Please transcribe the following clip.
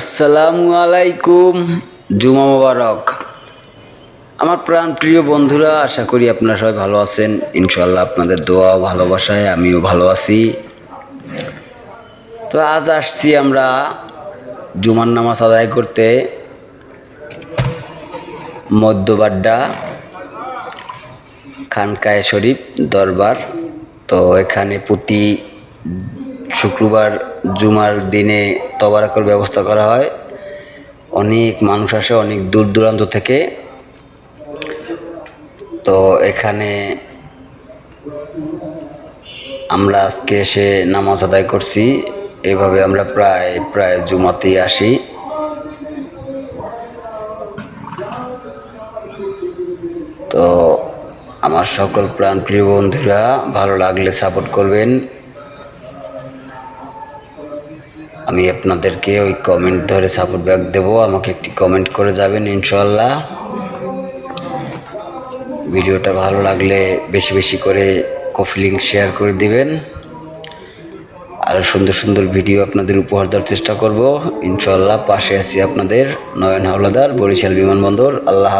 আসসালামু আলাইকুম। জুমা মোবারক। আমার প্রাণ প্রিয় বন্ধুরা, আশা করি আপনারা সবাই ভালো আছেন। ইনশাল্লাহ আপনাদের দোয়া ও ভালোবাসায় আমিও ভালো আছি। তো আজ আসছি আমরা জুমার নামাজ আদায় করতে মধ্যবাড্ডা খানকায়ে শরীফ দরবার। তো এখানে প্রতি শুক্রবার জুমার দিনে তবারকের ব্যবস্থা করা হয়। অনেক মানুষ আসে অনেক দূর দূরান্ত থেকে। তো এখানে আমরা আজকে এসে নামাজ আদায় করছি। এভাবে আমরা প্রায় জুমাতেই আসি। তো আমার সকল প্রাণপ্রিয় বন্ধুরা, ভালো লাগলে সাপোর্ট করবেন। আমি আপনাদেরকে ওই কমেন্ট ধরে সাপোর্ট ব্যাক দেবো। আমাকে একটি কমেন্ট করে যাবেন ইনশাল্লাহ। ভিডিওটা ভালো লাগলে বেশি বেশি করে কপি লিঙ্ক শেয়ার করে দিবেন। আরও সুন্দর সুন্দর ভিডিও আপনাদের উপহার দেওয়ার চেষ্টা করব ইনশাল্লাহ। পাশে আছি আপনাদের, নয়ন হাওলাদার, বরিশাল বিমানবন্দর। আল্লাহ।